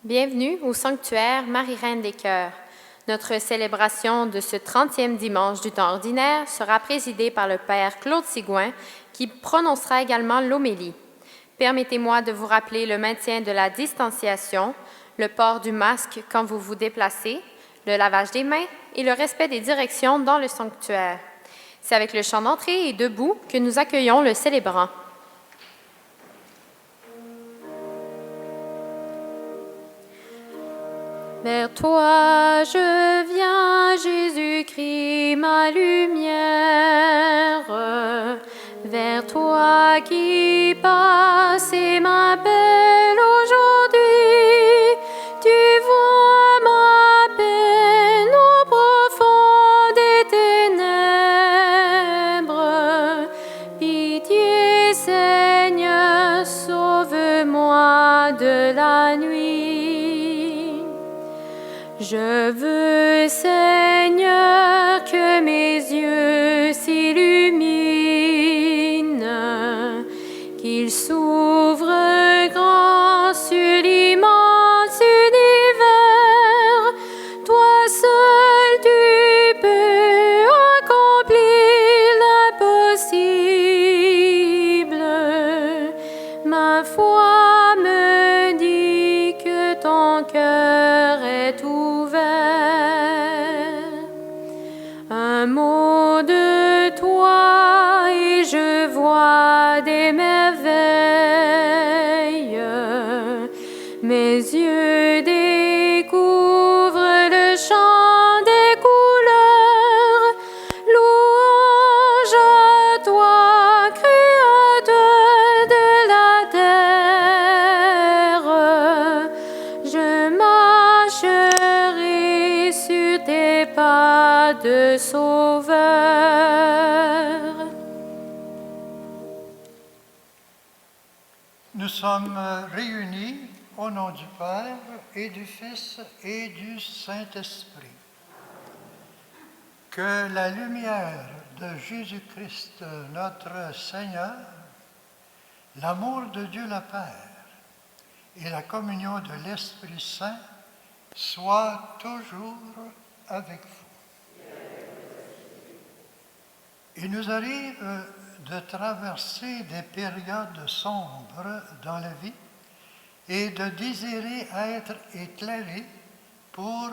Bienvenue au sanctuaire Marie-Reine des Cœurs. Notre célébration de ce 30e dimanche du temps ordinaire sera présidée par le Père Claude Sigouin, qui prononcera également l'homélie. Permettez-moi de vous rappeler le maintien de la distanciation, le port du masque quand vous vous déplacez, le lavage des mains et le respect des directions dans le sanctuaire. C'est avec le chant d'entrée et debout que nous accueillons le célébrant. Vers toi je viens, Jésus-Christ, ma lumière. Vers toi qui passe et m'appelle aujourd'hui. Tu vois ma peine au profond des ténèbres. Pitié, Seigneur, sauve-moi de la nuit. Je veux, Seigneur, que mes yeux s'illuminent, qu'ils s'ouvrent grand sur l'immense univers. Toi seul, tu peux accomplir l'impossible. Ma foi me dit que ton cœur est ouvert. Un mot de toi et je vois des merveilles. Mes yeux découvrent le chant des couleurs. Louange à toi, Créateur de la terre. Je marcherai sur tes pas de sauveur. Nous sommes réunis au nom du Père et du Fils et du Saint-Esprit. Que la lumière de Jésus-Christ, notre Seigneur, l'amour de Dieu le Père et la communion de l'Esprit Saint soient toujours avec vous. Il nous arrive de traverser des périodes sombres dans la vie et de désirer être éclairés pour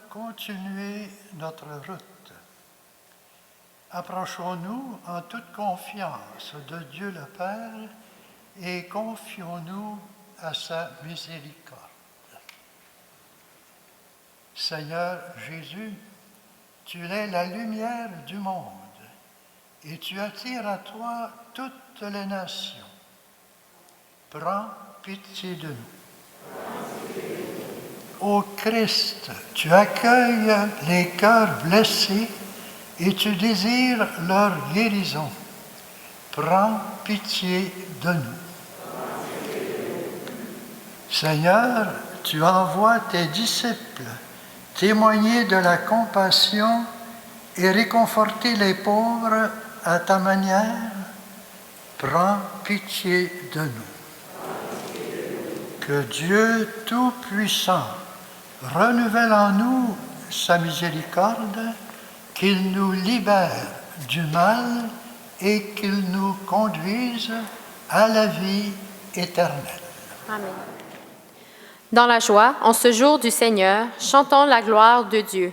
continuer notre route. Approchons-nous en toute confiance de Dieu le Père et confions-nous à sa miséricorde. Seigneur Jésus, tu es la lumière du monde et tu attires à toi toutes les nations. Prends pitié de nous. Ô Christ, tu accueilles les cœurs blessés et tu désires leur guérison. Prends pitié de nous. Seigneur, tu envoies tes disciples témoigner de la compassion et réconforter les pauvres à ta manière. Prends pitié de nous. Que Dieu Tout-Puissant renouvelle en nous sa miséricorde, qu'il nous libère du mal et qu'il nous conduise à la vie éternelle. Amen. Dans la joie, en ce jour du Seigneur, chantons la gloire de Dieu.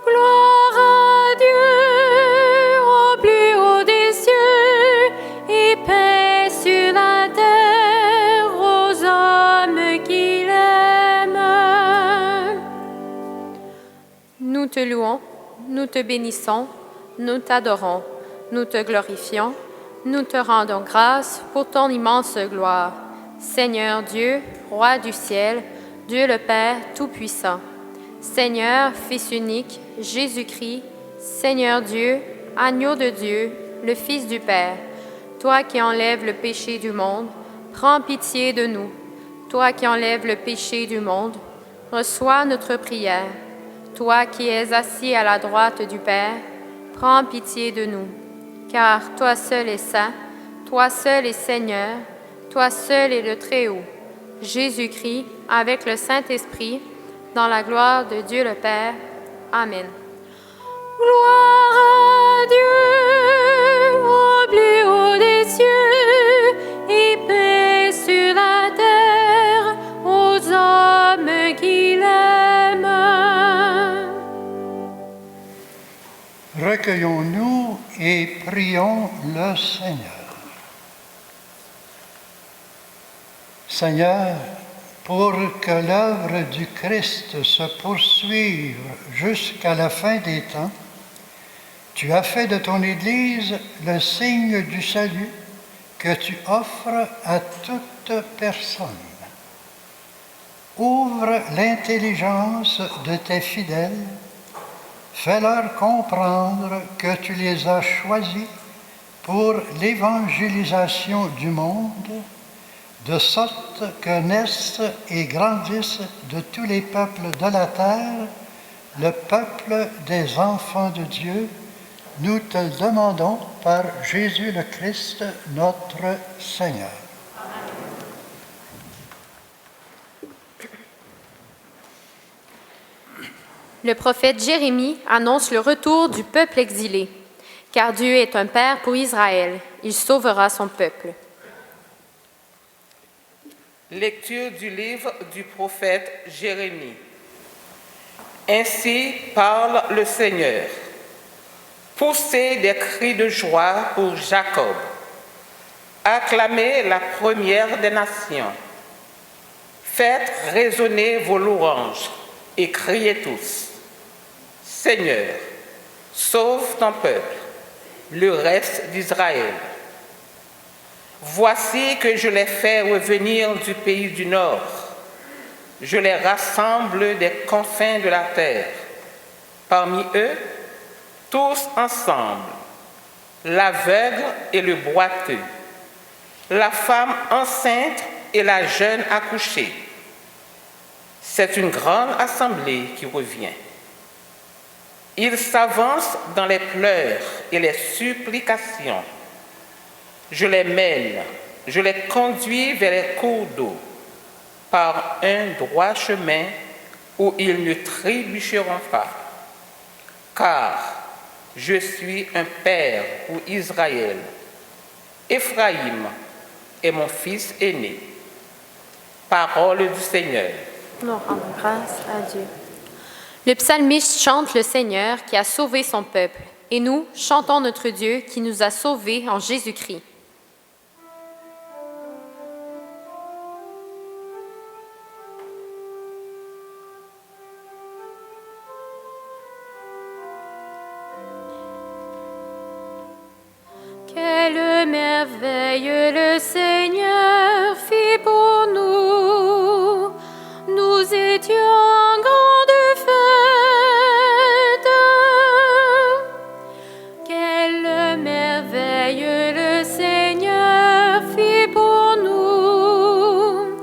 Gloire à Dieu au plus haut des cieux et paix sur la terre aux hommes qu'il aime. Nous te louons, nous te bénissons, nous t'adorons, nous te glorifions, nous te rendons grâce pour ton immense gloire. Seigneur Dieu, Roi du ciel, Dieu le Père Tout-Puissant. Seigneur, Fils unique, Jésus-Christ, Seigneur Dieu, Agneau de Dieu, le Fils du Père, toi qui enlèves le péché du monde, prends pitié de nous. Toi qui enlèves le péché du monde, reçois notre prière. Toi qui es assis à la droite du Père, prends pitié de nous, car toi seul es saint, toi seul es Seigneur, toi seul es le Très-Haut. Jésus-Christ, avec le Saint-Esprit, dans la gloire de Dieu le Père. Amen. Gloire à Dieu au plus haut des cieux et paix sur la terre aux hommes qui l'aiment. Recueillons-nous et prions le Seigneur. Seigneur, pour que l'œuvre du Christ se poursuive jusqu'à la fin des temps, tu as fait de ton Église le signe du salut que tu offres à toute personne. Ouvre l'intelligence de tes fidèles, fais-leur comprendre que tu les as choisis pour l'évangélisation du monde, de sorte que naissent et grandissent de tous les peuples de la terre le peuple des enfants de Dieu. Nous te le demandons par Jésus le Christ, notre Seigneur. Le prophète Jérémie annonce le retour du peuple exilé, car Dieu est un Père pour Israël, il sauvera son peuple. Lecture du livre du prophète Jérémie. Ainsi parle le Seigneur. Poussez des cris de joie pour Jacob. Acclamez la première des nations. Faites résonner vos louanges et criez tous. Seigneur, sauve ton peuple, le reste d'Israël. Voici que je les fais revenir du pays du Nord. Je les rassemble des confins de la terre. Parmi eux, tous ensemble, l'aveugle et le boiteux, la femme enceinte et la jeune accouchée. C'est une grande assemblée qui revient. Ils s'avancent dans les pleurs et les supplications. Je les mène, je les conduis vers les cours d'eau, par un droit chemin où ils ne trébucheront pas. Car je suis un père pour Israël. Éphraïm est mon fils aîné. Parole du Seigneur. Nous rendons grâce à Dieu. Le psalmiste chante le Seigneur qui a sauvé son peuple, et nous chantons notre Dieu qui nous a sauvés en Jésus-Christ. Quelle merveille le Seigneur fit pour nous. Nous étions en grande fête. Quelle merveille le Seigneur fit pour nous.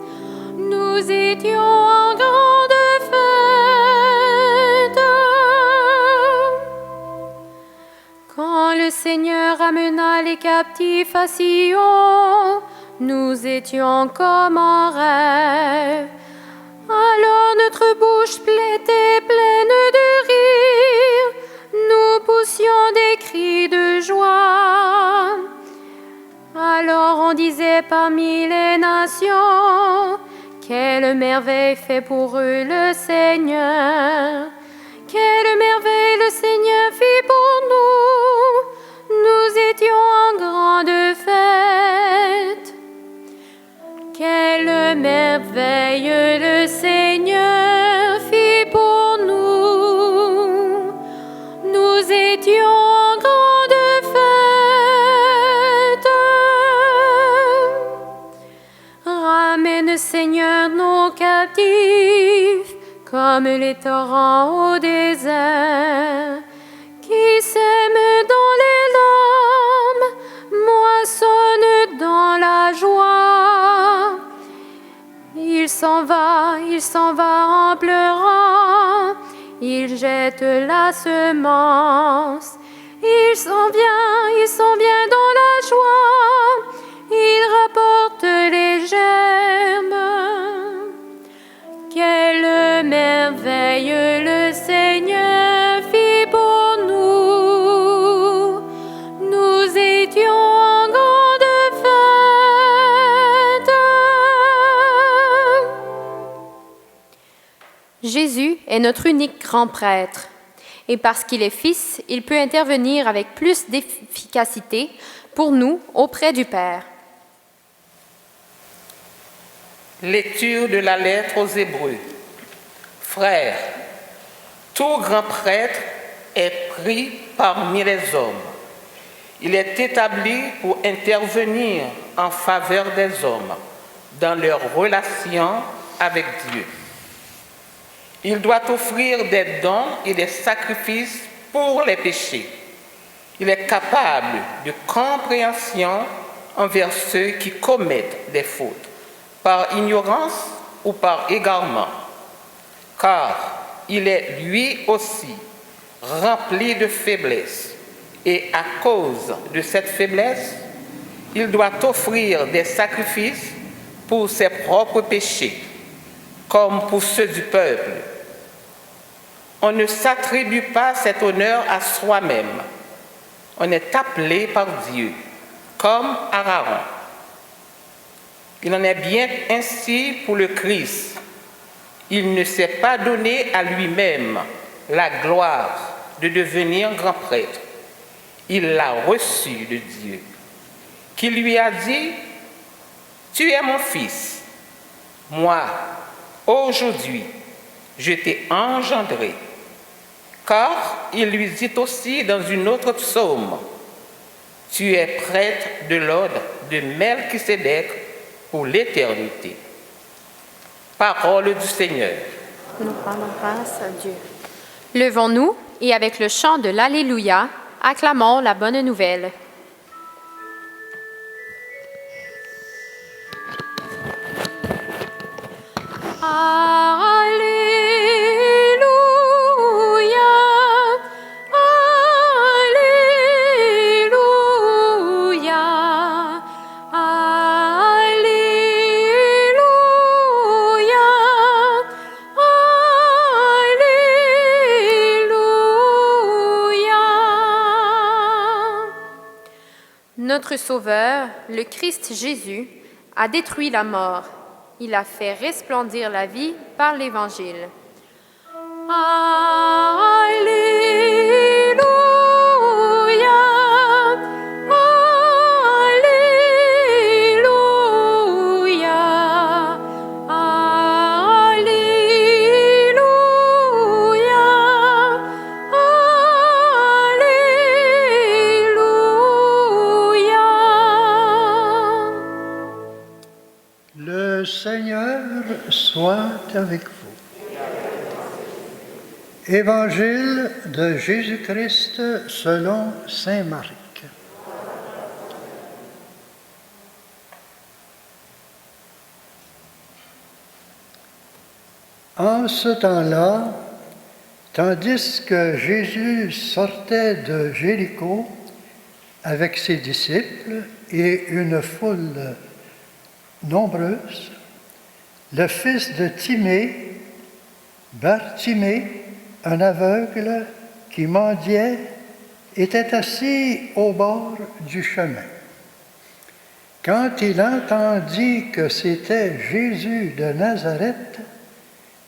Nous étions en grande fête. Quand le Seigneur amena les captifs à Sion, nous étions comme en rêve. Alors notre bouche était pleine de rire, nous poussions des cris de joie. Alors on disait parmi les nations, quelle merveille fait pour eux le Seigneur. Quelle merveille le Seigneur fit pour nous. Nous étions en grande fête. Quelle merveille le Seigneur fit pour nous. Nous étions en grande fête. Ramène, Seigneur, nos captifs comme les torrents au désert, qui sèment dans les larmes, moissonnent dans la joie. Il s'en va en pleurant, il il jette la semence. Il s'en vient dans la joie, il rapporte les germes. Quelle merveille le Seigneur fit pour nous. Nous étions en grande fête. Jésus est notre unique grand prêtre. Et parce qu'il est Fils, il peut intervenir avec plus d'efficacité pour nous auprès du Père. Lecture de la lettre aux Hébreux. Frères, tout grand prêtre est pris parmi les hommes. Il est établi pour intervenir en faveur des hommes dans leur relation avec Dieu. Il doit offrir des dons et des sacrifices pour les péchés. Il est capable de compréhension envers ceux qui commettent des fautes, par ignorance ou par égarement, car il est lui aussi rempli de faiblesse, et à cause de cette faiblesse, il doit offrir des sacrifices pour ses propres péchés, comme pour ceux du peuple. On ne s'attribue pas cet honneur à soi-même. On est appelé par Dieu, comme Aaron. Il en est bien ainsi pour le Christ. Il ne s'est pas donné à lui-même la gloire de devenir grand prêtre. Il l'a reçu de Dieu, qui lui a dit, « Tu es mon fils. Moi, aujourd'hui, je t'ai engendré. » Car il lui dit aussi dans une autre psaume, « Tu es prêtre de l'ordre de Melchisédek pour l'éternité. » Parole du Seigneur. Nous rendons grâce à Dieu. Levons-nous et avec le chant de l'Alléluia, acclamons la bonne nouvelle. Notre Sauveur, le Christ Jésus, a détruit la mort. Il a fait resplendir la vie par l'Évangile. Alléluia, Alléluia, Le Seigneur soit avec vous. Évangile de Jésus-Christ selon saint Marc. En ce temps-là, tandis que Jésus sortait de Jéricho avec ses disciples et une foule nombreuse, le fils de Timée, Bartimée, un aveugle qui mendiait, était assis au bord du chemin. Quand il entendit que c'était Jésus de Nazareth,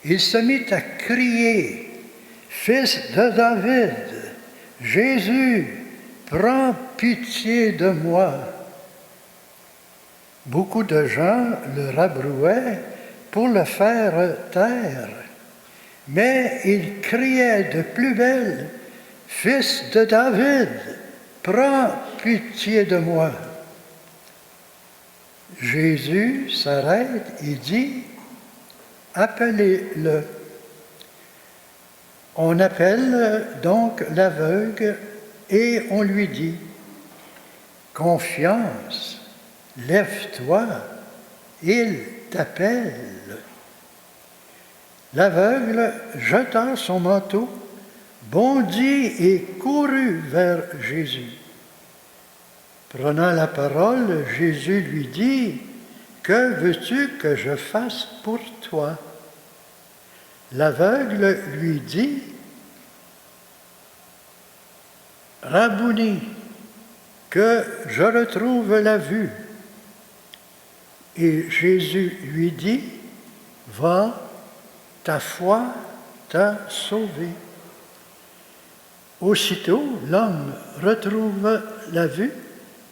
il se mit à crier, « Fils de David, Jésus, prends pitié de moi. » Beaucoup de gens le rabrouaient pour le faire taire, mais il criait de plus belle, « Fils de David, prends pitié de moi. » Jésus s'arrête et dit, « Appelez-le. » On appelle donc l'aveugle et on lui dit, « Confiance, lève-toi, il t'appelle. » L'aveugle jeta son manteau bondit et courut vers Jésus. Prenant la parole, Jésus lui dit, « Que veux-tu que je fasse pour toi? » L'aveugle lui dit, « Rabouni, que je retrouve la vue. » Et Jésus lui dit, « Va, ta foi t'a sauvé. » Aussitôt, l'homme retrouve la vue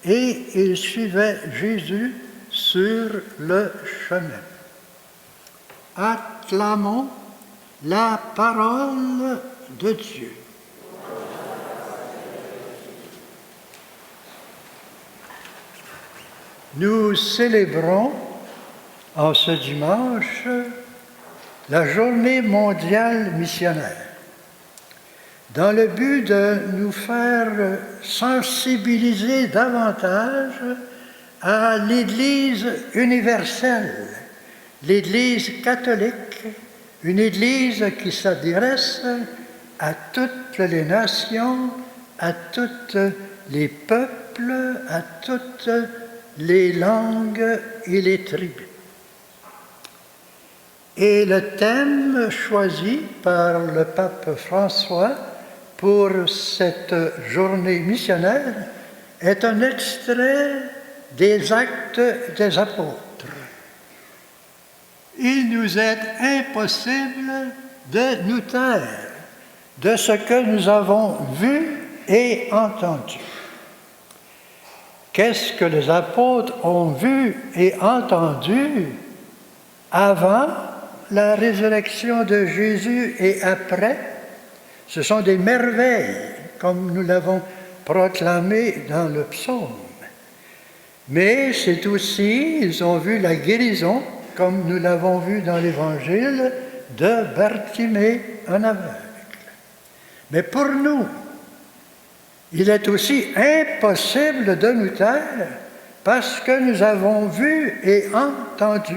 et il suivait Jésus sur le chemin. Acclamons la parole de Dieu. Nous célébrons en ce dimanche la Journée mondiale missionnaire, dans le but de nous faire sensibiliser davantage à l'Église universelle, l'Église catholique, une Église qui s'adresse à toutes les nations, à tous les peuples, à toutes les langues et les tribus. Et le thème choisi par le pape François pour cette journée missionnaire est un extrait des Actes des Apôtres. Il nous est impossible de nous taire de ce que nous avons vu et entendu. Qu'est-ce que les apôtres ont vu et entendu avant la résurrection de Jésus et après? Ce sont des merveilles, comme nous l'avons proclamé dans le psaume. Mais c'est aussi, ils ont vu la guérison, comme nous l'avons vu dans l'Évangile, de Bartimée, un aveugle. Mais pour nous, il est aussi impossible de nous taire parce que nous avons vu et entendu.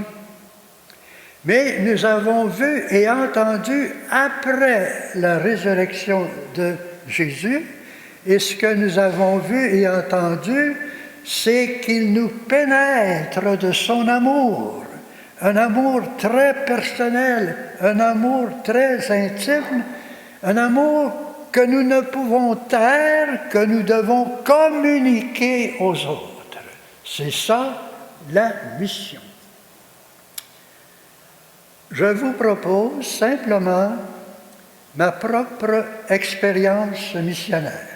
Mais nous avons vu et entendu après la résurrection de Jésus, et ce que nous avons vu et entendu, c'est qu'il nous pénètre de son amour, un amour très personnel, un amour très intime, un amour que nous ne pouvons taire, que nous devons communiquer aux autres. C'est ça la mission. Je vous propose simplement ma propre expérience missionnaire.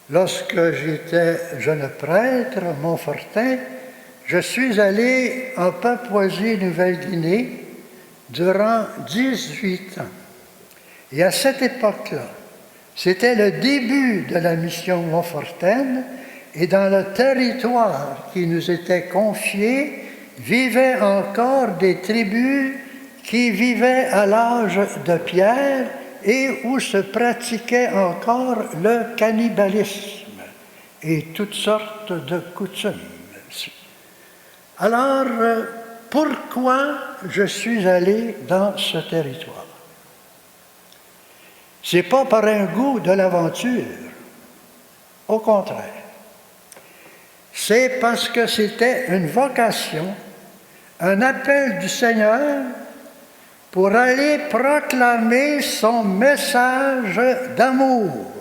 Lorsque j'étais jeune prêtre à Montfortin, je suis allé en Papouasie-Nouvelle-Guinée durant 18 ans. Et à cette époque-là, c'était le début de la mission montfortaine, et dans le territoire qui nous était confié, vivaient encore des tribus qui vivaient à l'âge de pierre et où se pratiquait encore le cannibalisme et toutes sortes de coutumes. Alors, pourquoi je suis allé dans ce territoire? Ce n'est pas par un goût de l'aventure, au contraire. C'est parce que c'était une vocation, un appel du Seigneur pour aller proclamer son message d'amour,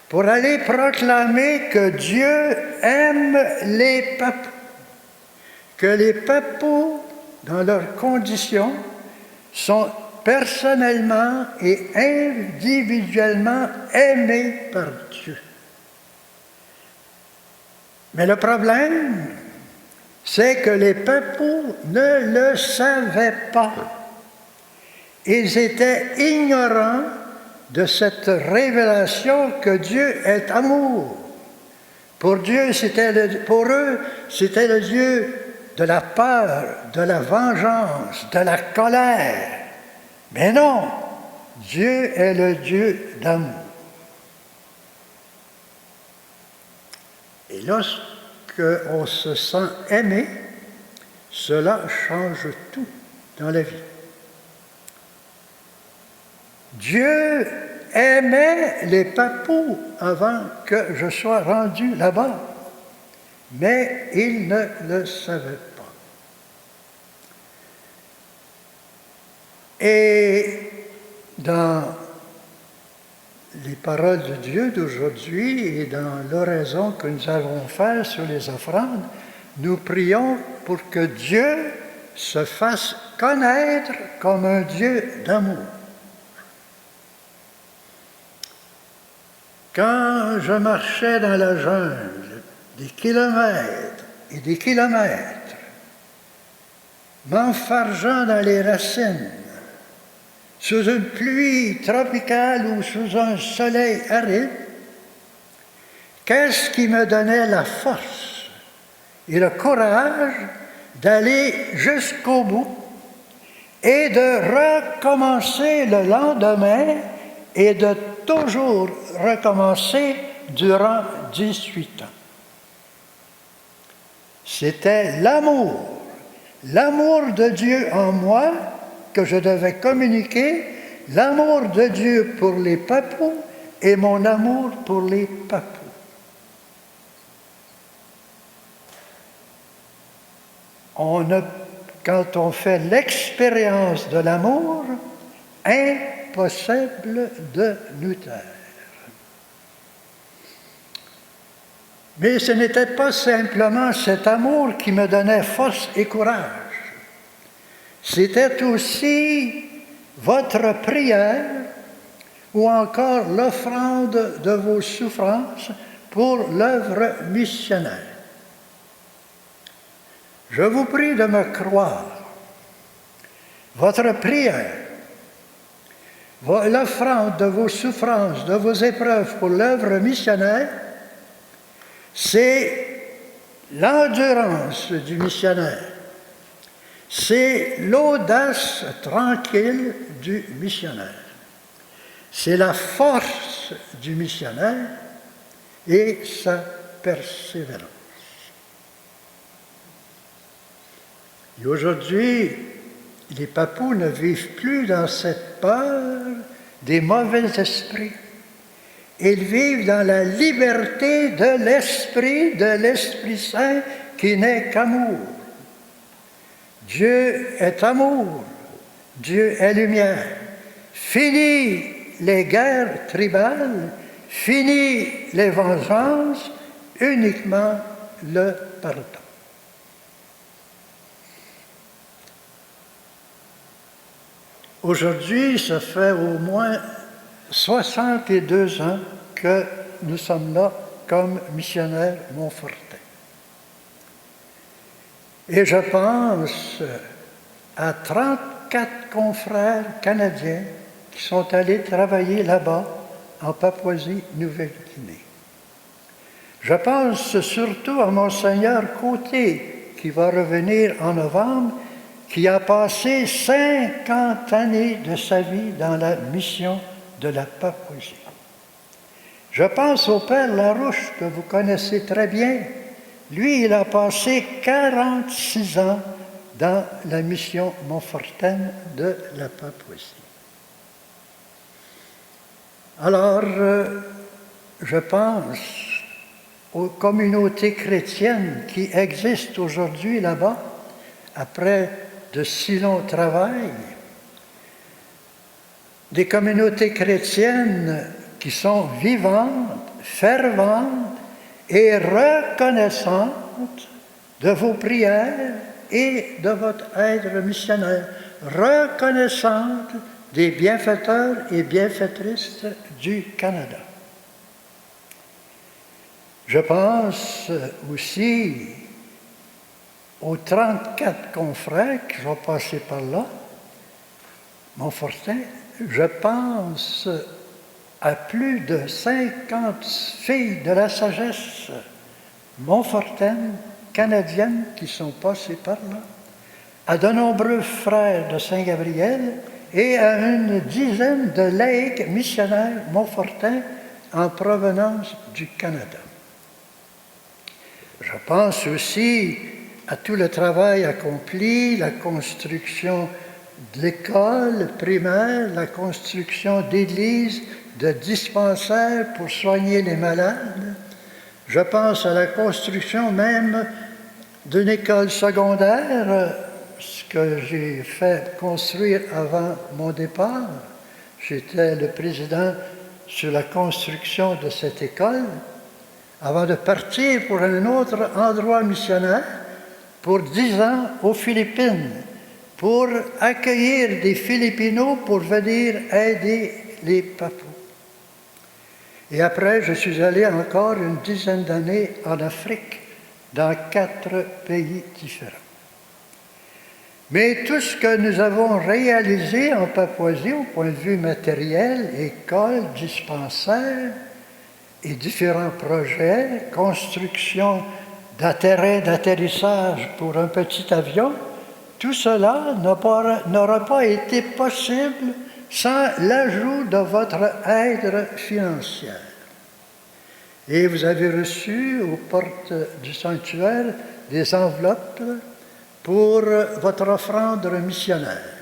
pour aller proclamer que Dieu aime les papous, que les papous, dans leurs conditions, sont personnellement et individuellement aimés par Dieu. Mais le problème, c'est que les papous ne le savaient pas. Ils étaient ignorants de cette révélation que Dieu est amour. Pour eux, c'était le Dieu de la peur, de la vengeance, de la colère. Mais non, Dieu est le Dieu d'amour. Et lorsqu'on se sent aimé, cela change tout dans la vie. Dieu aimait les papous avant que je sois rendu là-bas, mais il ne le savait pas. Et dans les paroles de Dieu d'aujourd'hui et dans l'oraison que nous allons faire sur les offrandes, nous prions pour que Dieu se fasse connaître comme un Dieu d'amour. Quand je marchais dans la jungle, des kilomètres et des kilomètres, m'enfargeant dans les racines, sous une pluie tropicale ou sous un soleil aride, qu'est-ce qui me donnait la force et le courage d'aller jusqu'au bout et de recommencer le lendemain et de toujours recommencer durant 18 ans? C'était l'amour de Dieu en moi que je devais communiquer, l'amour de Dieu pour les papous et mon amour pour les papous. Quand on fait l'expérience de l'amour, impossible de nous taire. Mais ce n'était pas simplement cet amour qui me donnait force et courage. C'était aussi votre prière ou encore l'offrande de vos souffrances pour l'œuvre missionnaire. Je vous prie de me croire. Votre prière, l'offrande de vos souffrances, de vos épreuves pour l'œuvre missionnaire, c'est l'endurance du missionnaire. C'est l'audace tranquille du missionnaire. C'est la force du missionnaire et sa persévérance. Et aujourd'hui, les papous ne vivent plus dans cette peur des mauvais esprits. Ils vivent dans la liberté de l'Esprit Saint qui n'est qu'amour. Dieu est amour, Dieu est lumière. Fini les guerres tribales, fini les vengeances, uniquement le pardon. Aujourd'hui, ça fait au moins 62 ans que nous sommes là comme missionnaires montfortais. Et je pense à 34 confrères canadiens qui sont allés travailler là-bas, en Papouasie-Nouvelle-Guinée. Je pense surtout à Monseigneur Côté, qui va revenir en novembre, qui a passé 50 années de sa vie dans la mission de la Papouasie. Je pense au Père Larouche, que vous connaissez très bien. Lui, il a passé 46 ans dans la mission montfortaine de la Papouasie. Alors, je pense aux communautés chrétiennes qui existent aujourd'hui là-bas, après de si longs travail, des communautés chrétiennes qui sont vivantes, ferventes et reconnaissantes de vos prières et de votre aide missionnaire, reconnaissantes des bienfaiteurs et bienfaitrices du Canada. Je pense aussi aux 34 confrères qui vont passer par là, Montfortin. Je pense à plus de 50 filles de la sagesse montfortaines, canadiennes, qui sont passées par là, à de nombreux frères de Saint-Gabriel et à une dizaine de laïcs missionnaires montfortins en provenance du Canada. Je pense aussi à tout le travail accompli, la construction d'écoles primaires, la construction d'églises, de dispensaires pour soigner les malades. Je pense à la construction même d'une école secondaire, ce que j'ai fait construire avant mon départ. J'étais le président sur la construction de cette école avant de partir pour un autre endroit missionnaire pour 10 ans aux Philippines, pour accueillir des Philippinos pour venir aider les Papous. Et après, je suis allé encore une dizaine d'années en Afrique, dans 4 pays différents. Mais tout ce que nous avons réalisé en Papouasie, au point de vue matériel, école, dispensaire, et différents projets, construction d'un terrain d'atterrissage pour un petit avion, tout cela n'aura pas été possible sans l'ajout de votre aide financière. Et vous avez reçu aux portes du sanctuaire des enveloppes pour votre offrande missionnaire.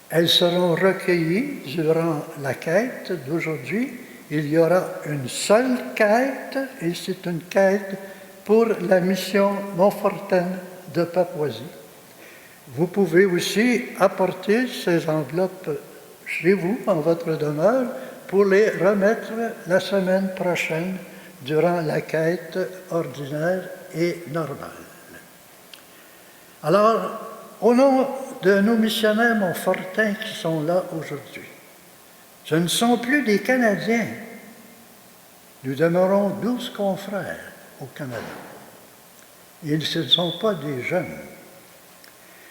Elles seront recueillies durant la quête d'aujourd'hui. Il y aura une seule quête, et c'est une quête pour la mission Montfortaine de Papouasie. Vous pouvez aussi apporter ces enveloppes chez vous, en votre demeure, pour les remettre la semaine prochaine durant la quête ordinaire et normale. Alors, au nom de nos missionnaires montfortains qui sont là aujourd'hui, ce ne sont plus des Canadiens. Nous demeurons 12 confrères au Canada. Et ce ne sont pas des jeunes.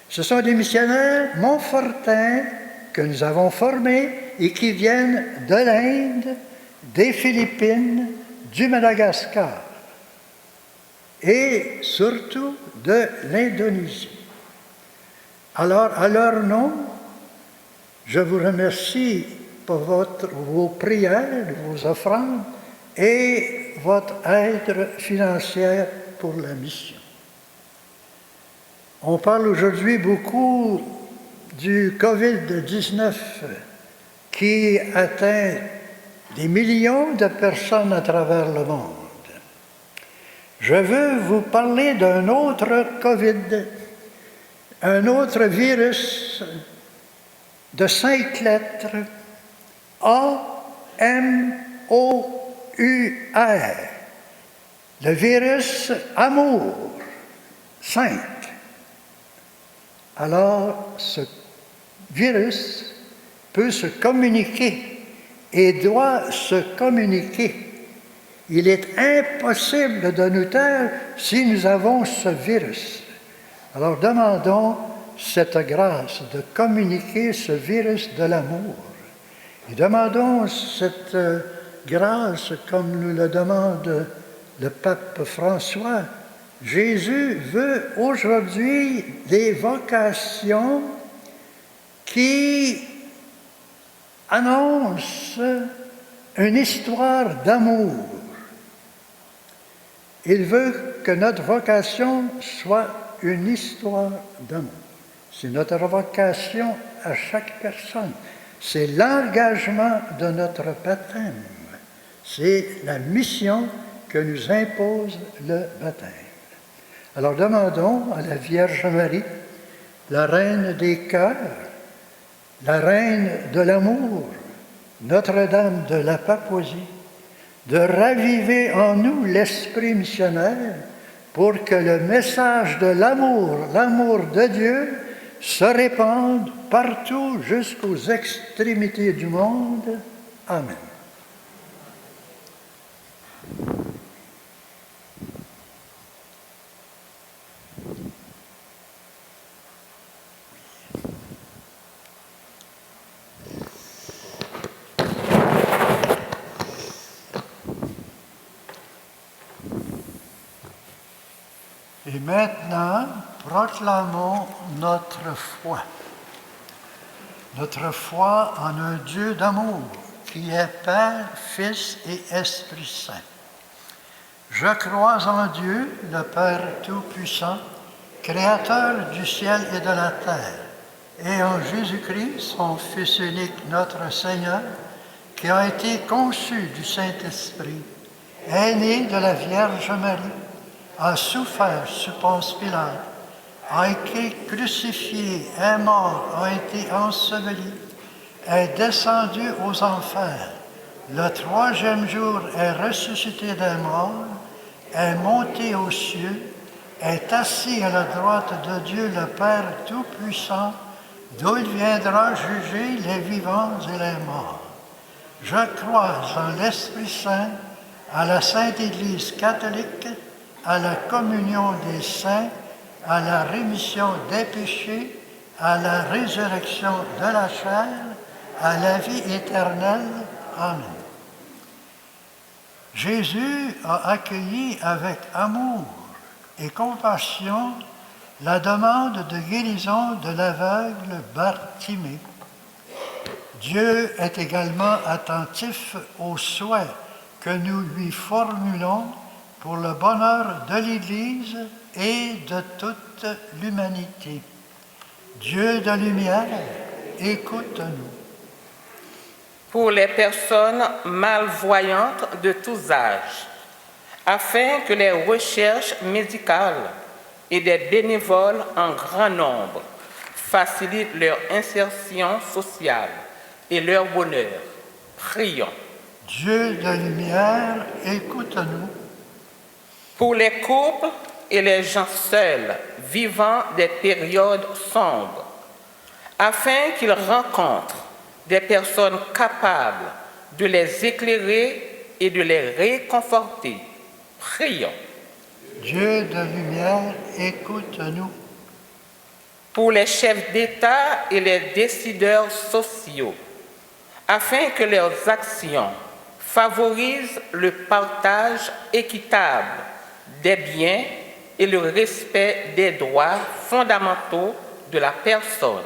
Ce sont des missionnaires montfortains que nous avons formés et qui viennent de l'Inde, des Philippines, du Madagascar et surtout de l'Indonésie. Alors, à leur nom, je vous remercie pour vos prières, vos offrandes et votre aide financière pour la mission. On parle aujourd'hui beaucoup du COVID-19 qui atteint des millions de personnes à travers le monde. Je veux vous parler d'un autre COVID, un autre virus de 5 lettres, A-M-O-U-R, le virus amour, 5. Alors, ce virus peut se communiquer et doit se communiquer. Il est impossible de nous taire si nous avons ce virus. Alors, demandons cette grâce de communiquer ce virus de l'amour. Et demandons cette grâce comme nous le demande le pape François. Jésus veut aujourd'hui des vocations qui annoncent une histoire d'amour. Il veut que notre vocation soit une histoire d'amour. C'est notre vocation à chaque personne. C'est l'engagement de notre baptême. C'est la mission que nous impose le baptême. Alors demandons à la Vierge Marie, la Reine des cœurs, la Reine de l'amour, Notre-Dame de la Papouasie, de raviver en nous l'esprit missionnaire pour que le message de l'amour de Dieu, se répande partout jusqu'aux extrémités du monde. Amen. Et maintenant, proclamons notre foi. Notre foi en un Dieu d'amour, qui est Père, Fils et Esprit Saint. Je crois en Dieu, le Père Tout-Puissant, Créateur du ciel et de la terre, et en Jésus-Christ, son Fils unique, notre Seigneur, qui a été conçu du Saint-Esprit, est né de la Vierge Marie, a souffert sous Ponce Pilate, a été crucifié, est mort, a été enseveli, est descendu aux enfers. Le troisième jour est ressuscité des morts, est monté aux cieux, est assis à la droite de Dieu le Père Tout-Puissant, d'où il viendra juger les vivants et les morts. Je crois en l'Esprit Saint, à la Sainte Église catholique, à la communion des saints, à la rémission des péchés, à la résurrection de la chair, à la vie éternelle. Amen. Jésus a accueilli avec amour et compassion la demande de guérison de l'aveugle Bartimée. Dieu est également attentif aux souhaits que nous lui formulons pour le bonheur de l'Église et de toute l'humanité. Dieu de lumière, écoute-nous. Pour les personnes malvoyantes de tous âges, afin que les recherches médicales et des bénévoles en grand nombre facilitent leur insertion sociale et leur bonheur. Prions. Dieu de lumière, écoute-nous. Pour les couples et les gens seuls vivant des périodes sombres, afin qu'ils rencontrent des personnes capables de les éclairer et de les réconforter. Prions. Dieu de lumière, écoute-nous. Pour les chefs d'État et les décideurs sociaux, afin que leurs actions favorisent le partage équitable des biens et le respect des droits fondamentaux de la personne.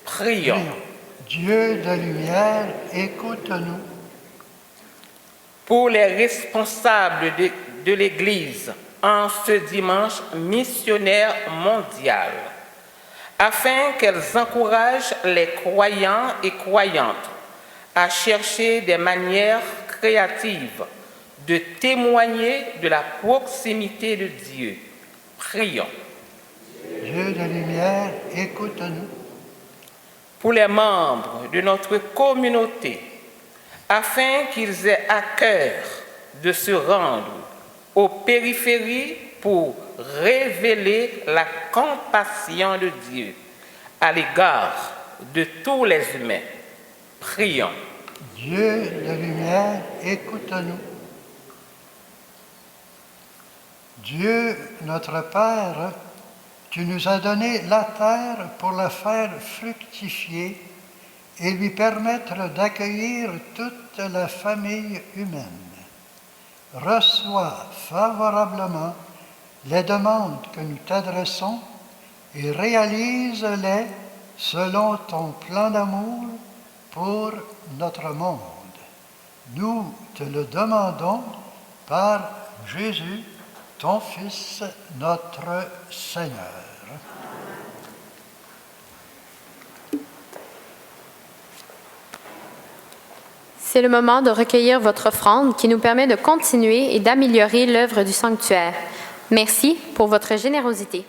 Prions. Dieu de lumière, écoute-nous. Pour les responsables de l'Église en ce dimanche missionnaire mondial, afin qu'elles encouragent les croyants et croyantes à chercher des manières créatives de témoigner de la proximité de Dieu. Prions. Dieu de lumière, écoute-nous. Pour les membres de notre communauté, afin qu'ils aient à cœur de se rendre aux périphéries pour révéler la compassion de Dieu à l'égard de tous les humains. Prions. Dieu de lumière, écoute-nous. Dieu, notre Père, tu nous as donné la terre pour la faire fructifier et lui permettre d'accueillir toute la famille humaine. Reçois favorablement les demandes que nous t'adressons et réalise-les selon ton plan d'amour pour notre monde. Nous te le demandons par Jésus, ton Fils, notre Seigneur. C'est le moment de recueillir votre offrande qui nous permet de continuer et d'améliorer l'œuvre du sanctuaire. Merci pour votre générosité.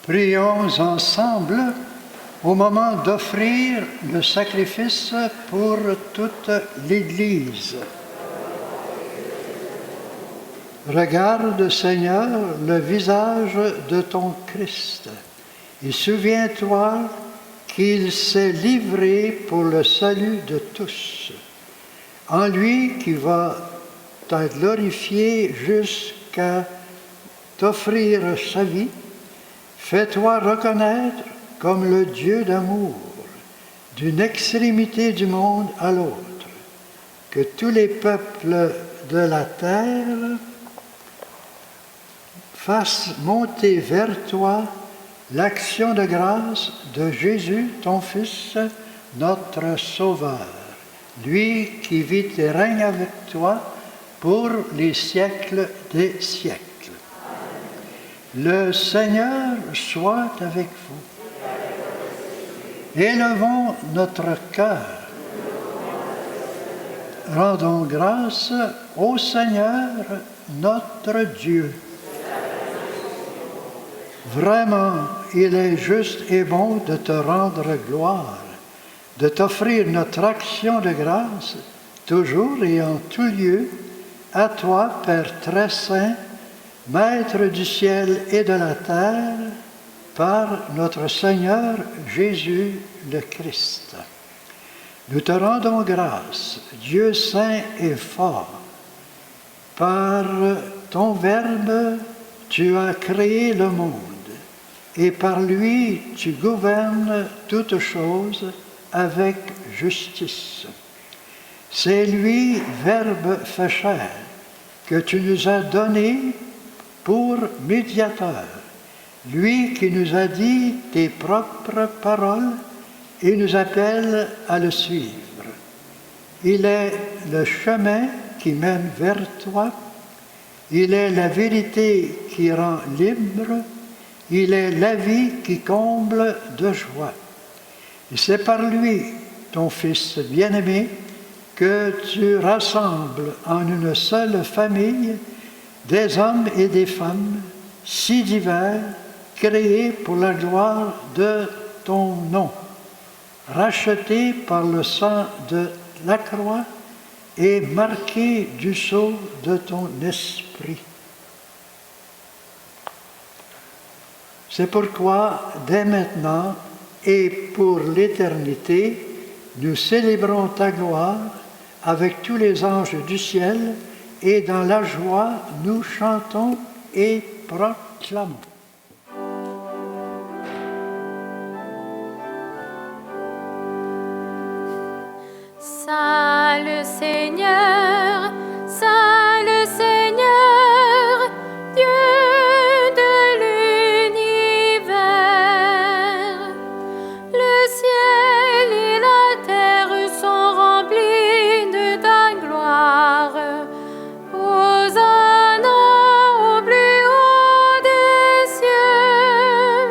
Prions ensemble au moment d'offrir le sacrifice pour toute l'Église. Regarde, Seigneur, le visage de ton Christ et souviens-toi qu'il s'est livré pour le salut de tous. En lui qui va te glorifier jusqu'à t'offrir sa vie, fais-toi reconnaître comme le Dieu d'amour, d'une extrémité du monde à l'autre, que tous les peuples de la terre fassent monter vers toi l'action de grâce de Jésus, ton Fils, notre Sauveur, lui qui vit et règne avec toi pour les siècles des siècles. Le Seigneur soit avec vous. Élevons notre cœur. Rendons grâce au Seigneur, notre Dieu. Vraiment, il est juste et bon de te rendre gloire, de t'offrir notre action de grâce, toujours et en tout lieu, à toi, Père très saint, Maître du ciel et de la terre, par notre Seigneur Jésus le Christ. Nous te rendons grâce, Dieu saint et fort. Par ton Verbe, tu as créé le monde, et par lui, tu gouvernes toutes choses avec justice. C'est lui, Verbe fait chair, que tu nous as donné pour médiateur, lui qui nous a dit tes propres paroles et nous appelle à le suivre. Il est le chemin qui mène vers toi, il est la vérité qui rend libre, il est la vie qui comble de joie. Et c'est par lui, ton Fils bien-aimé, que tu rassembles en une seule famille des hommes et des femmes si divers, créés pour la gloire de ton nom, rachetés par le sang de la croix et marqués du sceau de ton esprit. C'est pourquoi, dès maintenant et pour l'éternité, nous célébrons ta gloire avec tous les anges du ciel, et dans la joie, nous chantons et proclamons. Saint le Seigneur, Saint le Seigneur, Dieu de l'univers. Le ciel et la terre sont remplis de ta gloire. Hosanna au plus haut des cieux.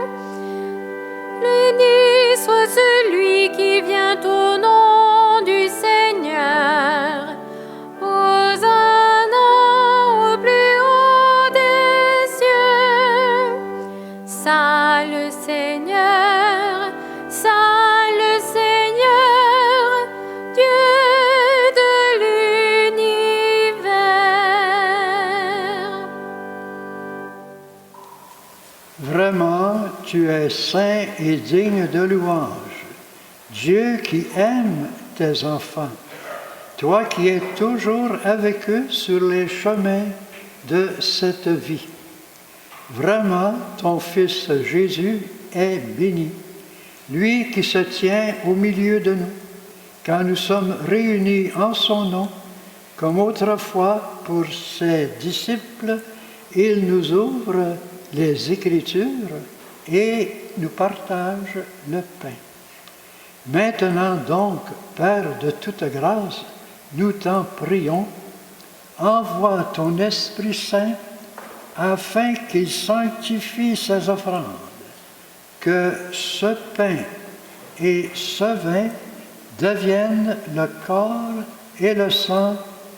Béni soit celui qui vient au nom du Seigneur. Hosanna au plus haut des cieux. Saint le Seigneur, Saint le Seigneur, Dieu de l'univers. Vraiment, tu es saint et digne de louange, Dieu qui aime tes enfants, toi qui es toujours avec eux sur les chemins de cette vie. Vraiment, ton Fils Jésus est béni, lui qui se tient au milieu de nous, quand nous sommes réunis en son nom, comme autrefois pour ses disciples, il nous ouvre les Écritures et nous partage le pain. Maintenant donc, Père de toute grâce, nous t'en prions, envoie ton Esprit Saint afin qu'il sanctifie ces offrandes, que ce pain et ce vin deviennent le corps et le sang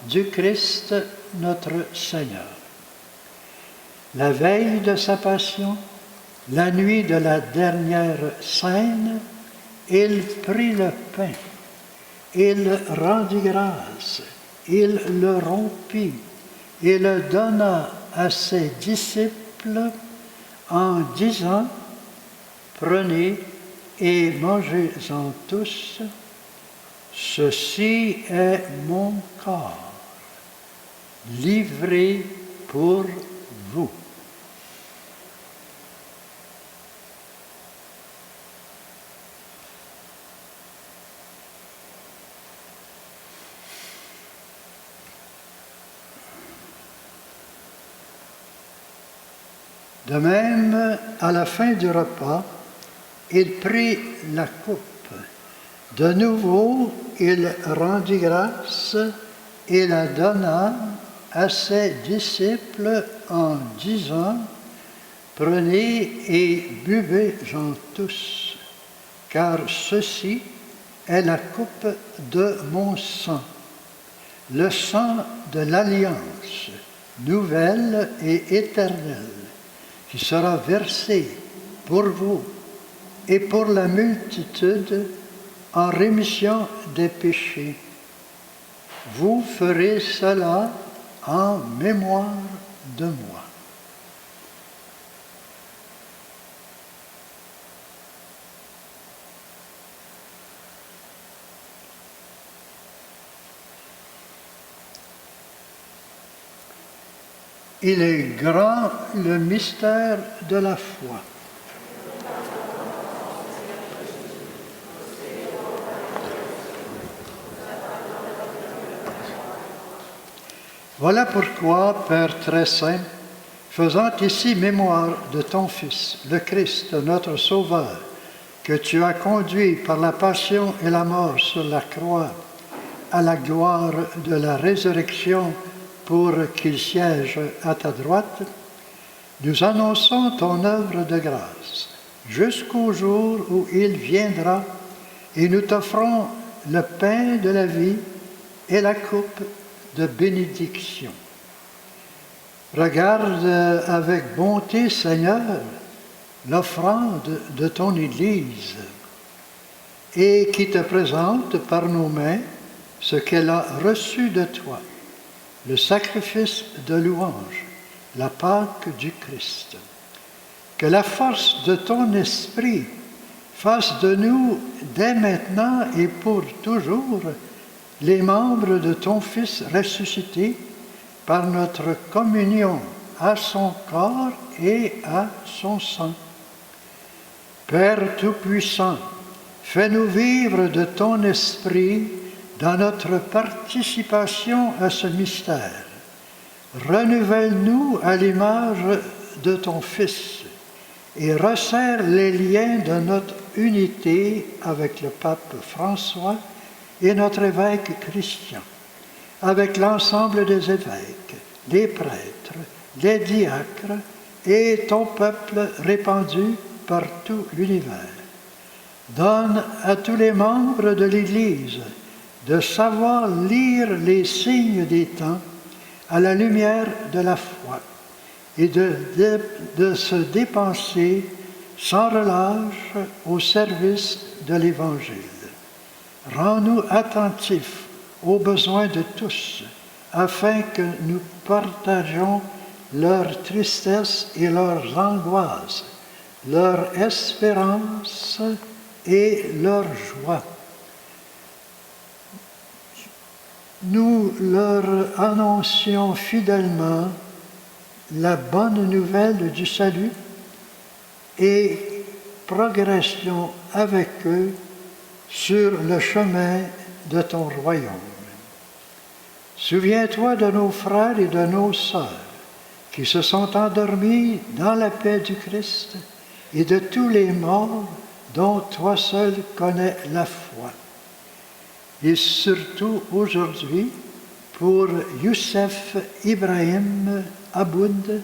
du Christ notre Seigneur. La veille de sa passion, La nuit de la dernière scène, il prit le pain, il rendit grâce, il le rompit et le donna à ses disciples en disant, « Prenez et mangez-en tous, ceci est mon corps, livré pour vous. » De même, à la fin du repas, il prit la coupe. De nouveau, il rendit grâce et la donna à ses disciples en disant, « Prenez et buvez-en tous, car ceci est la coupe de mon sang, le sang de l'alliance nouvelle et éternelle, qui sera versé pour vous et pour la multitude en rémission des péchés. Vous ferez cela en mémoire de moi. » Il est grand le mystère de la foi. Voilà pourquoi, Père très saint, faisant ici mémoire de ton Fils, le Christ, notre Sauveur, que tu as conduit par la passion et la mort sur la croix à la gloire de la résurrection pour qu'il siège à ta droite, nous annonçons ton œuvre de grâce jusqu'au jour où il viendra et nous t'offrons le pain de la vie et la coupe de bénédiction. Regarde avec bonté, Seigneur, l'offrande de ton Église et qui te présente par nos mains ce qu'elle a reçu de toi, le sacrifice de louange, la Pâque du Christ. Que la force de ton esprit fasse de nous, dès maintenant et pour toujours, les membres de ton Fils ressuscité par notre communion à son corps et à son sang. Père Tout-Puissant, fais-nous vivre de ton esprit dans notre participation à ce mystère. Renouvelle-nous à l'image de ton Fils et resserre les liens de notre unité avec le pape François et notre évêque Christian, avec l'ensemble des évêques, les prêtres, les diacres et ton peuple répandu par tout l'univers. Donne à tous les membres de l'Église de savoir lire les signes des temps à la lumière de la foi et de se dépenser sans relâche au service de l'Évangile. Rends-nous attentifs aux besoins de tous, afin que nous partagions leur tristesse et leurs angoisses, leur espérance et leur joie. Nous leur annoncions fidèlement la bonne nouvelle du salut et progressions avec eux sur le chemin de ton royaume. Souviens-toi de nos frères et de nos sœurs qui se sont endormis dans la paix du Christ et de tous les morts dont toi seul connais la foi. Et surtout aujourd'hui pour Youssef Ibrahim Aboud,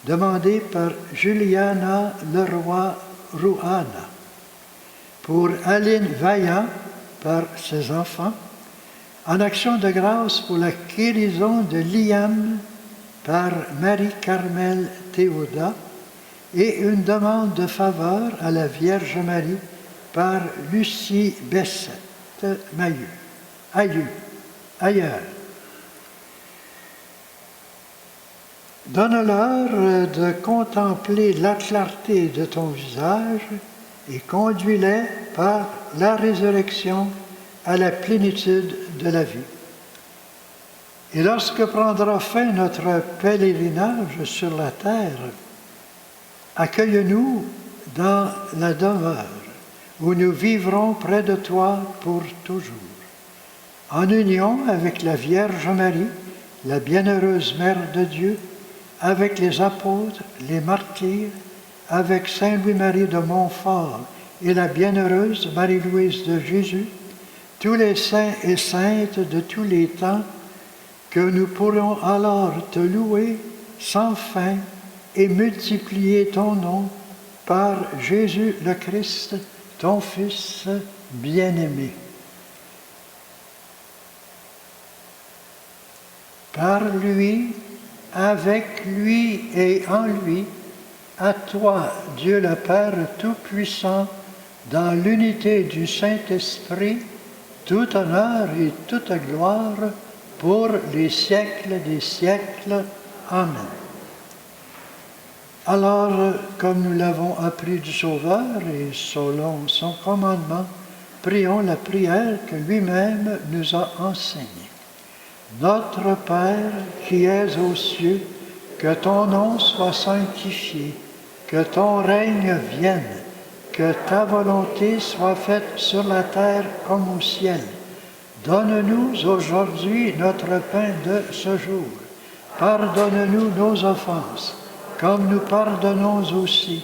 demandé par Juliana Leroy-Rouhana, pour Aline Vaillant par ses enfants, en action de grâce pour la guérison de Liam par Marie-Carmel Théoda et une demande de faveur à la Vierge Marie par Lucie Bessette ailleurs. Donne-leur de contempler la clarté de ton visage et conduis-les par la résurrection à la plénitude de la vie. Et lorsque prendra fin notre pèlerinage sur la terre, accueille-nous dans la demeure où nous vivrons près de toi pour toujours. En union avec la Vierge Marie, la bienheureuse Mère de Dieu, avec les apôtres, les martyrs, avec Saint Louis-Marie de Montfort et la bienheureuse Marie-Louise de Jésus, tous les saints et saintes de tous les temps, que nous pourrons alors te louer sans fin et multiplier ton nom par Jésus le Christ, ton Fils bien-aimé. Par lui, avec lui et en lui, à toi, Dieu le Père Tout-Puissant, dans l'unité du Saint-Esprit, tout honneur et toute gloire pour les siècles des siècles. Amen. Alors, comme nous l'avons appris du Sauveur et selon son commandement, prions la prière que lui-même nous a enseignée. Notre Père qui es aux cieux, que ton nom soit sanctifié, que ton règne vienne, que ta volonté soit faite sur la terre comme au ciel. Donne-nous aujourd'hui notre pain de ce jour. Pardonne-nous nos offenses, comme nous pardonnons aussi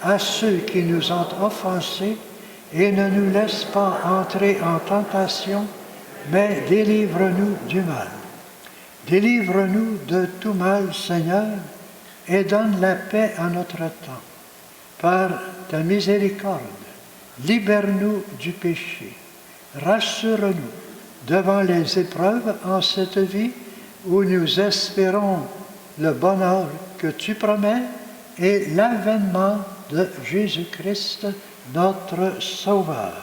à ceux qui nous ont offensés, et ne nous laisse pas entrer en tentation, mais délivre-nous du mal. Délivre-nous de tout mal, Seigneur, et donne la paix à notre temps. Par ta miséricorde, libère-nous du péché. Rassure-nous devant les épreuves en cette vie où nous espérons le bonheur que tu promets et l'avènement de Jésus-Christ, notre Sauveur.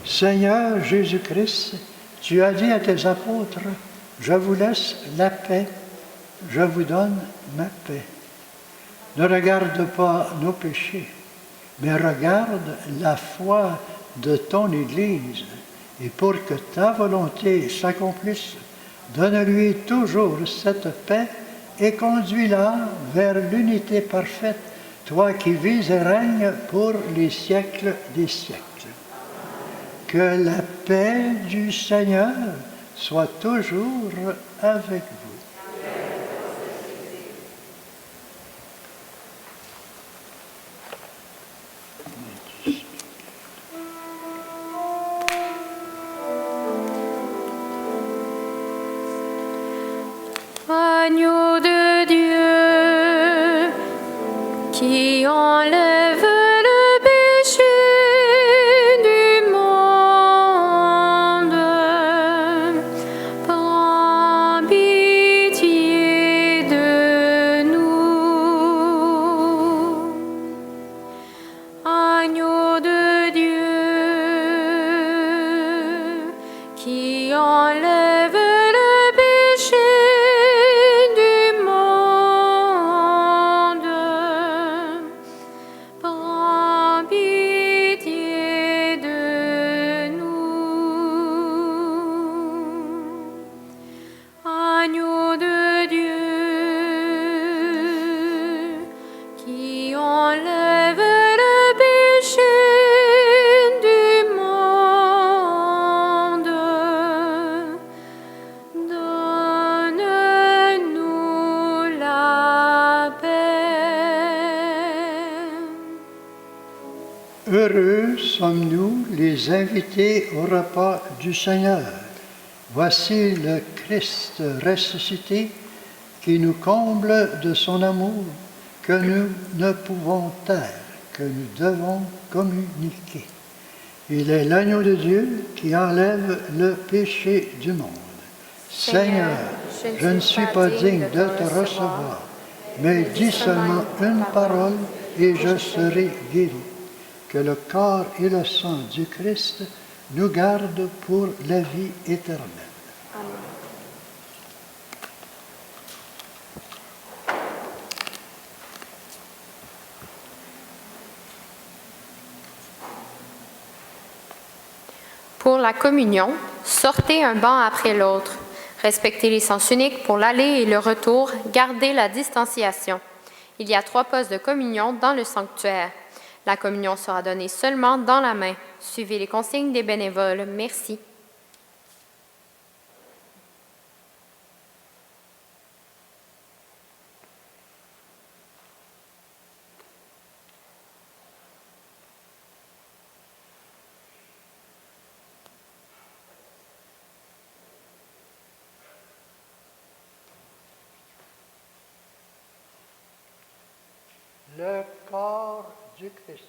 Seigneur Jésus-Christ, tu as dit à tes apôtres, « Je vous laisse la paix, je vous donne ma paix. » Ne regarde pas nos péchés, mais regarde la foi de ton Église, et pour que ta volonté s'accomplisse, donne-lui toujours cette paix et conduis-la vers l'unité parfaite, toi qui vis et règnes pour les siècles des siècles. Que la paix du Seigneur soit toujours avec vous. Agneau de Dieu, qui enlève le péché du monde, prends pitié de nous. Agneau de Dieu, qui enlève le péché du monde, prends pitié de nous. Agneau de Dieu, qui enlève le péché du monde, donne-nous la paix. Heureux sommes-nous les invités au repas du Seigneur. Voici le Christ ressuscité qui nous comble de son amour que nous ne pouvons taire, que nous devons communiquer. Il est l'agneau de Dieu qui enlève le péché du monde. Seigneur, je ne suis pas digne de te recevoir, mais dis seulement une parole et je serai guéri. Que le corps et le sang du Christ nous gardent pour la vie éternelle. Amen. Pour la communion, sortez un banc après l'autre. Respectez les sens uniques pour l'aller et le retour. Gardez la distanciation. Il y a 3 postes de communion dans le sanctuaire. La communion sera donnée seulement dans la main. Suivez les consignes des bénévoles. Merci. Le corps du Christ.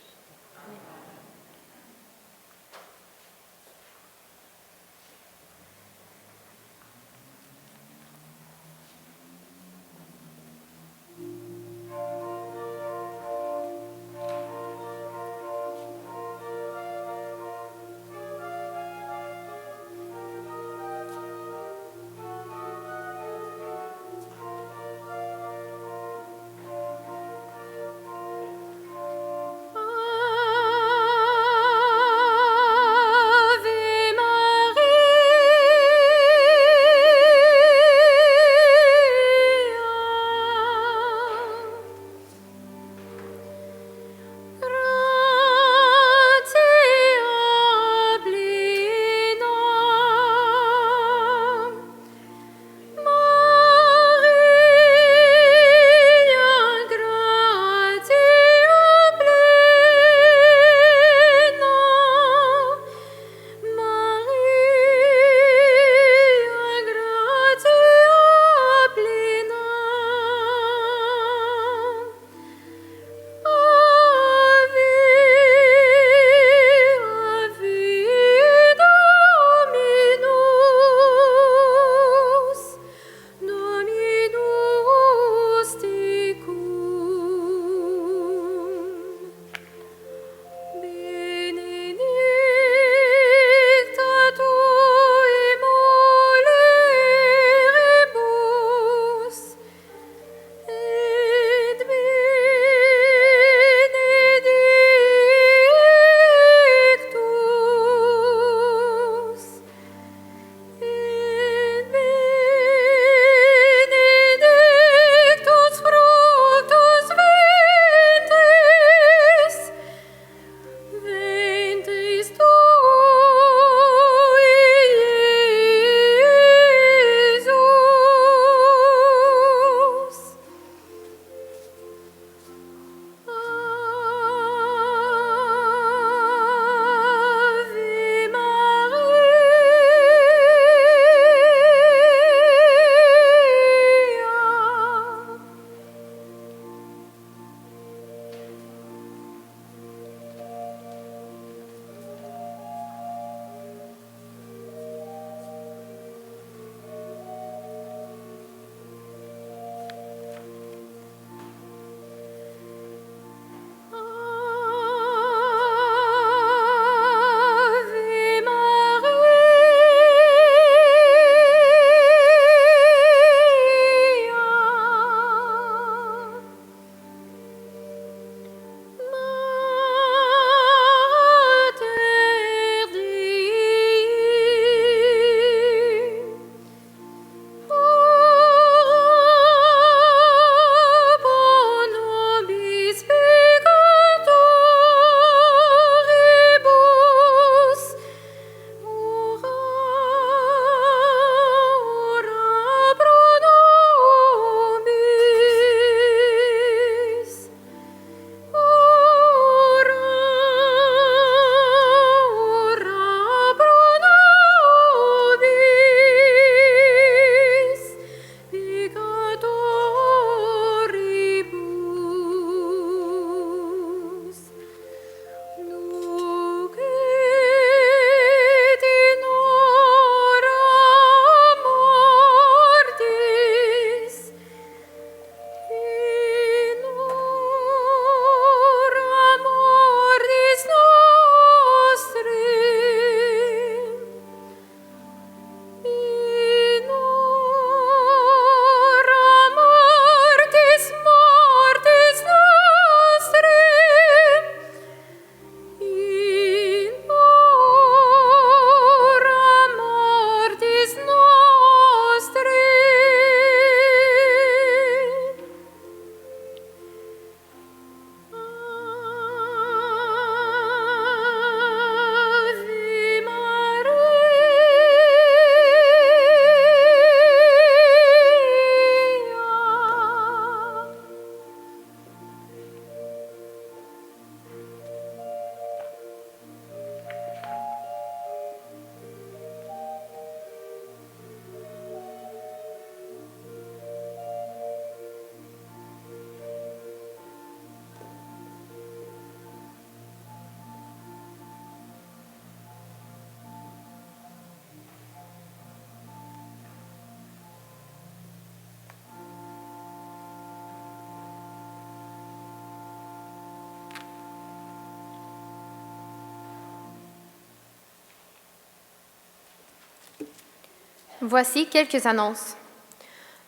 Voici quelques annonces.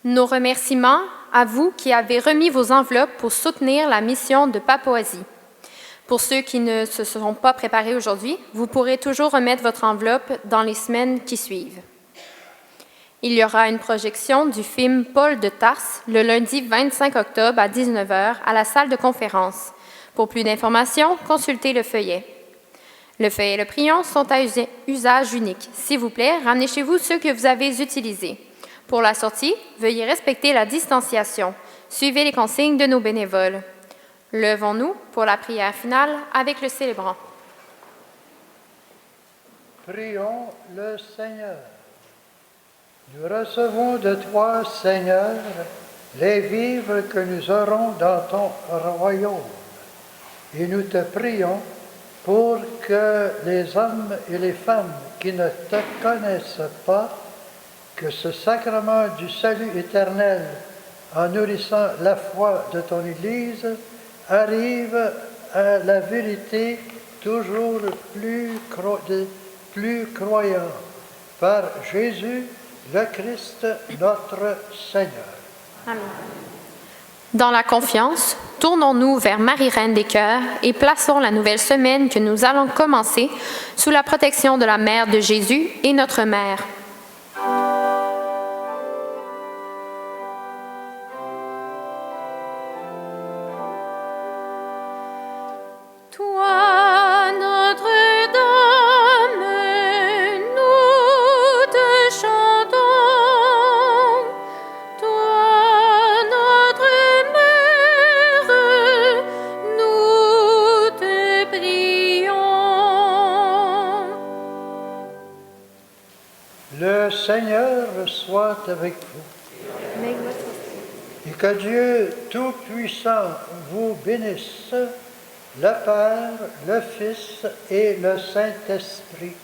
Nos remerciements à vous qui avez remis vos enveloppes pour soutenir la mission de Papouasie. Pour ceux qui ne se sont pas préparés aujourd'hui, vous pourrez toujours remettre votre enveloppe dans les semaines qui suivent. Il y aura une projection du film Paul de Tarse le lundi 25 octobre à 19h à la salle de conférence. Pour plus d'informations, consultez le feuillet. Le feuillet et le prion sont à usage unique. S'il vous plaît, ramenez chez vous ceux que vous avez utilisés. Pour la sortie, veuillez respecter la distanciation. Suivez les consignes de nos bénévoles. Levons-nous pour la prière finale avec le célébrant. Prions le Seigneur. Nous recevons de toi, Seigneur, les vivres que nous aurons dans ton royaume. Et nous te prions pour que les hommes et les femmes qui ne te connaissent pas, que ce sacrement du salut éternel, en nourrissant la foi de ton Église, arrive à la vérité toujours plus croyant. Par Jésus, le Christ, notre Seigneur. Amen. Dans la confiance, tournons-nous vers Marie, Reine des Cœurs, et plaçons la nouvelle semaine que nous allons commencer sous la protection de la Mère de Jésus et notre Mère. Le Seigneur soit avec vous. Et que Dieu Tout-Puissant vous bénisse, le Père, le Fils et le Saint-Esprit.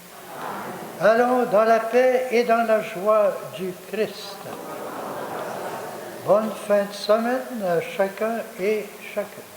Allons dans la paix et dans la joie du Christ. Bonne fin de semaine à chacun et chacune.